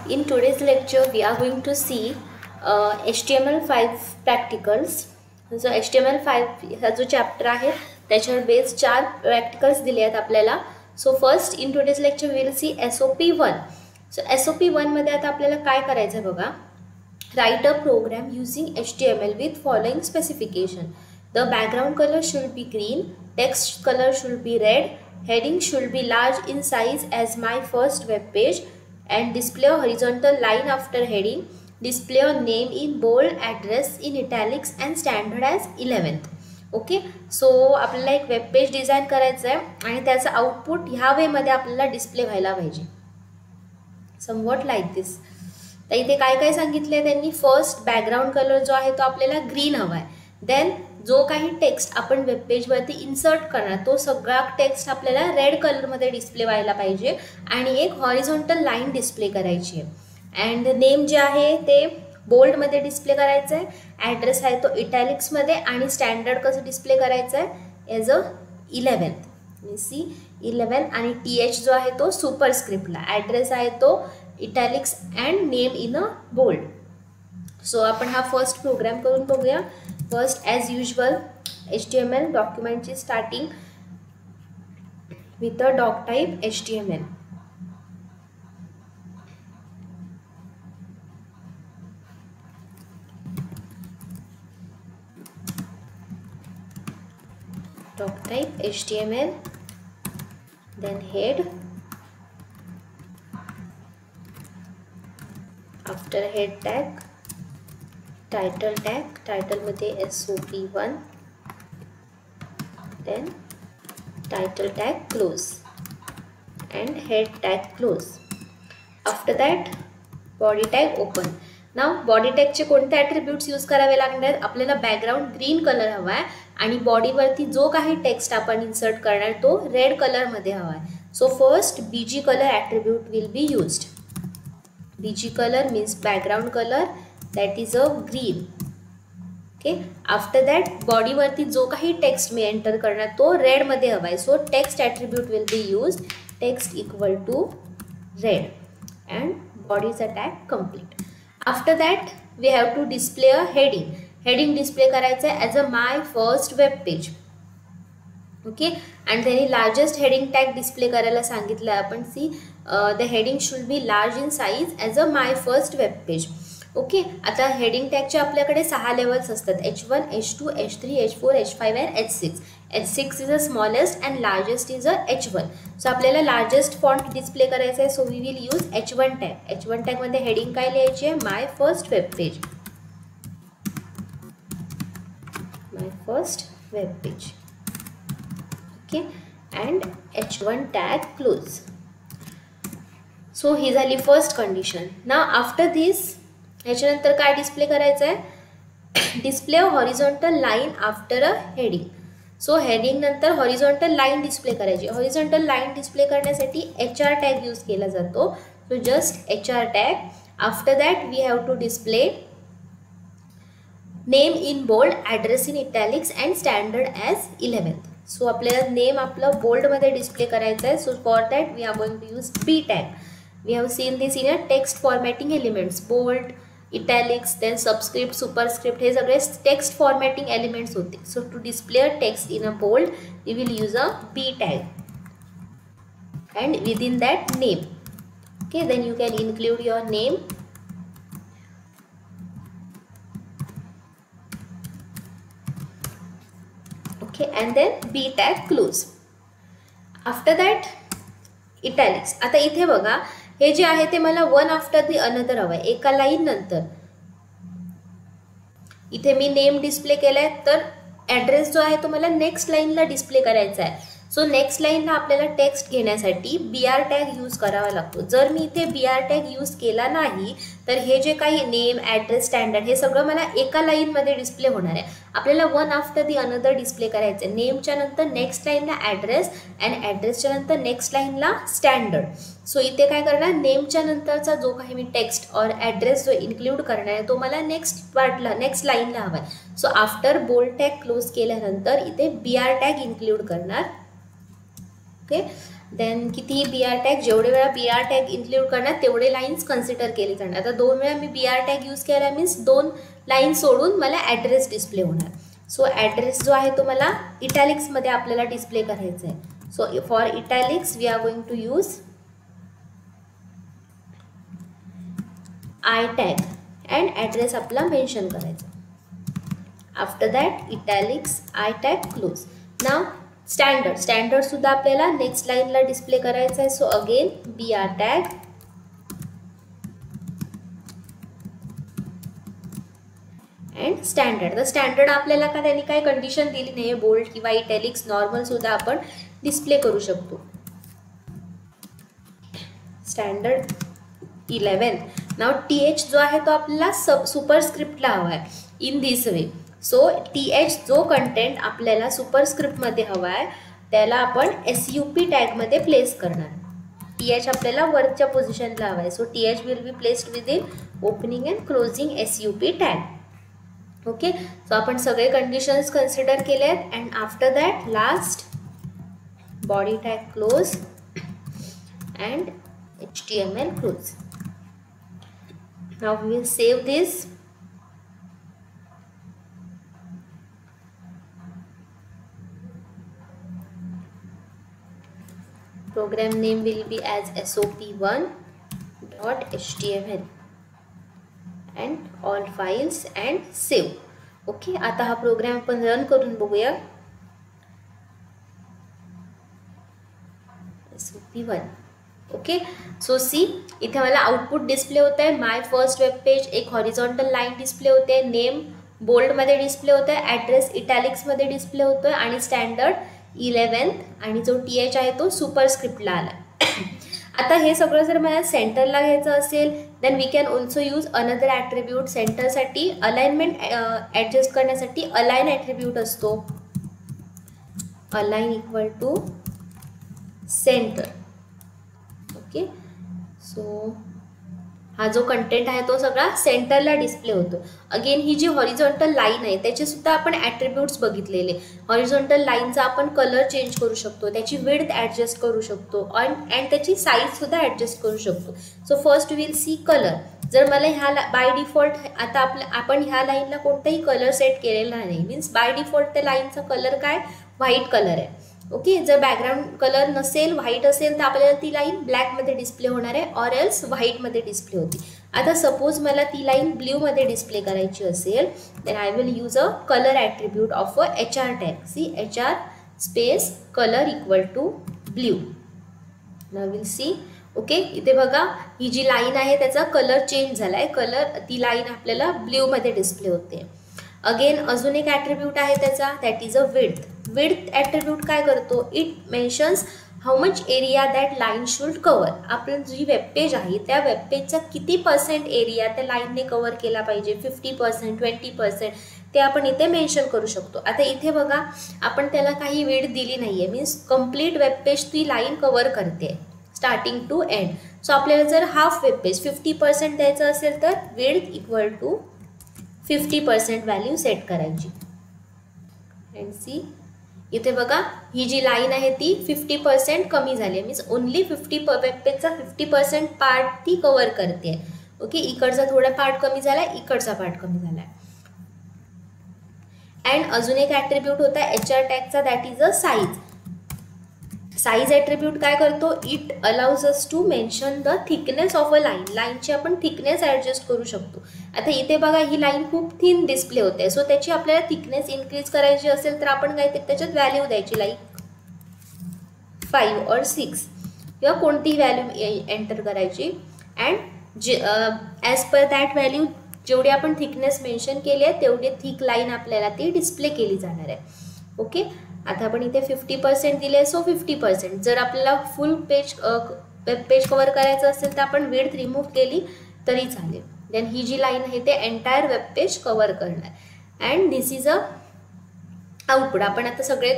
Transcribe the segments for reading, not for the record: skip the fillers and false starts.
In today's lecture, we are going to see HTML5 practicals. So HTML5 हा जो chapter आहे त्याच्यावर base 4 practicals दिले आहेत आपल्याला. So first in today's lecture we will see SOP1. So SOP1 मध्ये आता आपल्याला काय करायचं आहे बघा. Write a program using HTML with following specification. The background color should be green, text color should be red, heading should be large in size as my first web page, and display a horizontal line after heading, display a name in bold, address in italics and standard as 11th. Okay, so आपल्याला एक web page design करायचं आहे आणि त्याचं output ह्या वेमध्ये आपल्याला display व्हायला पाहिजे. समवॉट लाईक दिस. तर इथे काय काय सांगितले त्यांनी. फर्स्ट बॅकग्राऊंड कलर जो आहे तो आपल्याला ग्रीन हवा आहे. देन जो काही टेक्स्ट आपण वेब पेजवरती इन्सर्ट करणार तो सगळा टेक्स्ट आपल्याला रेड कलरमध्ये डिस्प्ले व्हायला पाहिजे आणि एक हॉरिझॉन्टल लाईन डिस्प्ले करायची आहे. अँड नेम जे आहे ते बोल्डमध्ये डिस्प्ले करायचं आहे. ॲड्रेस आहे तो इटॅलिक्समध्ये आणि स्टँडर्ड कसं डिस्प्ले करायचं आहे ॲज अ 11th. सी 11 आणि TH जो आहे तो सुपरस्क्रिप्टला. ॲड्रेस आहे तो italics and name in a bold. So आपण हा फर्स्ट प्रोग्राम करून बघूया. फर्स्ट ॲज युजल HTML डॉक्युमेंटची starting with a doc type HTML. doc type HTML, then head, after head tag, title tag, title मध्ये SOP1, then title tag close and head tag close. After that body tag open. Now body टॅगचे कोणते attributes use करावे लागणार. आपल्याला background green colour हवा आहे आणि बॉडीवरती जो काही टेक्स्ट आपण इन्सर्ट करणार तो रेड कलरमध्ये हवा आहे. So first BG colour attribute will be used. BG colour means background colour that is a green. Okay, after that बॉडीवरती जो काही टेक्स्ट मी एंटर करणार तो रेडमध्ये हवा आहे. So text attribute will be use. Text equal to red and बॉडीचा tag complete. After that we have to display a heading. Heading display करायचं आहे as a my first web page. Okay, आणि त्यांनी लार्जेस्ट हेडिंग टॅग डिस्प्ले करायला सांगितलं आपण. See the heading should be large in size as a my first web page. Okay, आता heading टॅगचे आपल्याकडे 6 लेवल्स असतात. H1, H2, H3, H4, H5 and H6. H6 is a smallest and largest is a H1. So आपल्याला largest font display करायचं आहे. So we will use H1 tag. H1 टॅगमध्ये heading काय लिहायची आहे. My first web page. My first web page. Okay, and H1 tag close. So ही झाली first condition. Now after this ह्याच्यानंतर काय डिस्प्ले करायचं आहे. Display horizontal line after a heading. So heading नंतर हॉरिझॉन्टल लाईन डिस्प्ले करायची. Horizontal line display करण्यासाठी HR tag use केला जातो. So just HR tag. After that we have to display name in bold, address in italics and standard as 11th. So आपल्याला name आपलं बोल्डमध्ये display करायचं आहे. So for that we are going to use B tag. We have seen this in a text formatting elements, bold, italics, then subscript, superscript. हे सगळे text formatting elements होते. So to display a text in a bold, we will use a B tag, and within that name. Okay, then you can include your name. Okay, and then B tag close. After that italics. आता इथे बघा हे जे आहे ते मला one after the another हवं आहे. एका लाईन नंतर इथे मी नेम डिस्प्ले केलाय तर ॲड्रेस जो आहे तो मला नेक्स्ट लाईनला डिस्प्ले करायचा आहे. सो नेक्स्ट लाईनला आपल्याला टेक्स्ट घेण्यासाठी BR टॅग यूज करावा लागतो. जर मी इथे BR टॅग यूज केला नाही तर हे जे काही नेम, ॲड्रेस, स्टँडर्ड हे सगळं मला एका लाईनमध्ये डिस्प्ले होणार आहे. आपल्याला one after the another display करायचं आहे. नेमच्या नंतर नेक्स्ट लाईनला ॲड्रेस अँड ॲड्रेसच्या नंतर नेक्स्ट लाईनला स्टँडर्ड. सो इथे काय करणार, नेमच्या नंतरचा जो काही मी टेक्स्ट और ॲड्रेस जो इन्क्लूड करणार आहे तो मला नेक्स्ट पार्टला, नेक्स्ट लाईनला हवा आहे. So after bold tag close केल्यानंतर इथे BR टॅग इन्क्लूड करणार. ओके, देन किती बी आर टॅग, जेवढे वेळा बी आर टॅग इन्क्लूड करणार तेवढे लाईन्स कन्सिडर केले जाणार. आता 2 वेळा मी बी आर टॅग यूज केला मीन्स 2 लाईन सोडून मला ॲड्रेस डिस्प्ले होणार. सो ॲड्रेस जो आहे तो मला इटॅलिक्समध्ये आपल्याला डिस्प्ले करायचा आहे. So for italics we are going to use I tag and address आपला मेन्शन करायचा. After that italics I tag close. नाव स्टँडर्ड सुद्धा आपल्याला नेक्स्ट लाईनला डिस्प्ले करायचा आहे. So again B R tag and standard. तर स्टँडर्ड आपल्याला का त्यांनी काही कंडिशन दिली नाही आहे, बोल्ड किंवा इटॅलिक्स नॉर्मल सुद्धा आपण डिस्प्ले करू शकतो. स्टँडर्ड 11. नाव TH जो आहे तो आपल्याला सुपरस्क्रिप्टला हवा आहे in this way. So TH जो कंटेंट आपल्याला सुपरस्क्रिप्टमध्ये हवा आहे त्याला आपण SUP टॅगमध्ये प्लेस करणार. TH आपल्याला वरच्या पोझिशनला हवा आहे. So TH will be placed within opening and closing SUP tag. Okay, so आपण सगळे कंडिशन्स कन्सिडर केले आहेत. And after that last body tag close and HTML close. Now we will save this. Program name will be as sop1.html and all files and save. Okay, आता हा programme आपण run करून बघूया. sop1. Okay, so C इथे मला output display होतं आहे. My first web page एक हॉरिझॉन्टल लाईन डिस्प्ले होते, नेम बोल्डमध्ये डिस्प्ले होतं आहे, ॲड्रेस इटॅलिक्समध्ये डिस्प्ले होतो आहे आणि स्टँडर्ड 11 आणि जो TH आहे तो सुपरस्क्रिप्टला आला. आता हे सगळं जर मला सेंटरला घ्यायचं असेल then we can also use another attribute. सेंटरसाठी अलाइनमेंट ॲडजस्ट करण्यासाठी अलाइन ॲट्रिब्यूट असतो. Align equal to centre. Okay, so हा जो कंटेंट आहे तो सगळा सेंटरला डिस्प्ले होतो. अगेन ही जी हॉरिझॉन्टल लाईन आहे त्याचे सुद्धा आपण ॲट्रिब्यूट्स बघितलेले. हॉरिझॉन्टल लाईनचा आपण कलर चेंज करू शकतो, त्याची विड्थ ॲडजस्ट करू शकतो अँड त्याची साईजसुद्धा ॲडजस्ट करू शकतो. So first will see colour. जर मला ह्या बाय डिफॉल्ट आता आपण ह्या लाईनला कोणताही कलर सेट केलेला नाही मीन्स बाय डिफॉल्ट त्या लाईनचा कलर काय व्हाईट कलर आहे. ओके, जर बॅकग्राऊंड कलर नसेल व्हाईट असेल तर आपल्याला ती लाईन ब्लॅकमध्ये डिस्प्ले होणार आहे ऑर एल्स व्हाईटमध्ये डिस्प्ले होती. आता सपोज मला ती लाईन ब्ल्यूमध्ये डिस्प्ले करायची असेल then I will use a colour attribute of a HR tag. See HR space colour equal to blue. Now will see. Okay, इथे बघा ही जी लाईन आहे त्याचा कलर चेंज झाला आहे. कलर ती लाईन आपल्याला ब्ल्यूमध्ये डिस्प्ले होते. अगेन अजून एक ॲट्रिब्यूट आहे त्याचा that is a width. Width attribute काय करतो, it mentions how much area that line should cover. आपण जी वेबपेज आहे त्या वेबपेजचा किती % एरिया त्या लाईनने कवर केला पाहिजे, 50%, 20%, ते आपण इथे मेन्शन करू शकतो. आता इथे बघा आपण त्याला काही विड्थ दिली नाही आहे मीन्स कंप्लीट वेबपेज ती लाईन कवर करते स्टार्टिंग टू एंड. सो आपल्याला जर हाफ वेबपेज 50% द्यायचं असेल तर width equal to 50% value set करायची. अँड सी इथे बघा ही जी लाईन आहे ती 50% कमी झाली आहे मीन्स ओनली वेबपेजचा 50% पार्ट ती कवर करते. ओके, इकडचा थोडा पार्ट कमी झाला आहे, इकडचा पार्ट कमी झाला आहे. अँड अजून एक ॲट्रिब्यूट होता HR टॅगचा that is a size. Size attribute काय करतो, it allows us to mention the thickness of a line. लाईनची आपण थिकनेस ॲडजस्ट करू शकतो. आता इथे बघा ही लाईन खूप थिन डिस्प्ले होते सो त्याची आपल्याला थिकनेस इन्क्रीज करायची असेल तर आपण काय त्याच्यात व्हॅल्यू द्यायची लाईक 5 or 6 किंवा कोणतीही व्हॅल्यू एंटर करायची and as per that value जेवढी आपण थिकनेस मेन्शन केली आहे तेवढी थिक लाईन आपल्याला ती डिस्प्ले केली जाणार आहे. ओके, आता आपण इथे 50% दिले आहे सो 50%. जर आपल्याला फुल पेज कवर करायचं असेल तर आपण विड्थ रिमूव्ह केली तरी चालेल. देन ही जी लाईन आहे ते एंटायर वेब पेज कवर करणार and this is a output. आपण आता सगळे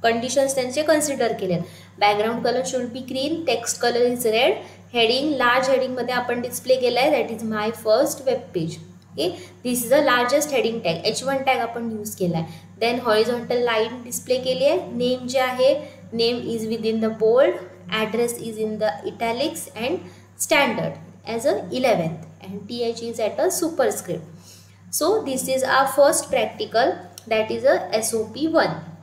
कंडिशन्स त्यांचे कन्सिडर केले. Background colour should be green, text colour is red, heading large हेडिंगमध्ये आपण डिस्प्ले केला आहे that is my first web page. Okay, this is a largest heading tag H1 tag आपण यूज केला आहे. देन हॉरिझॉन्टल लाईन डिस्प्ले केली आहे. Name जे आहे name is within the bold, address is in the italics, and standard as a 11th, and th is at a superscript. So this is our first practical, that is a SOP 1.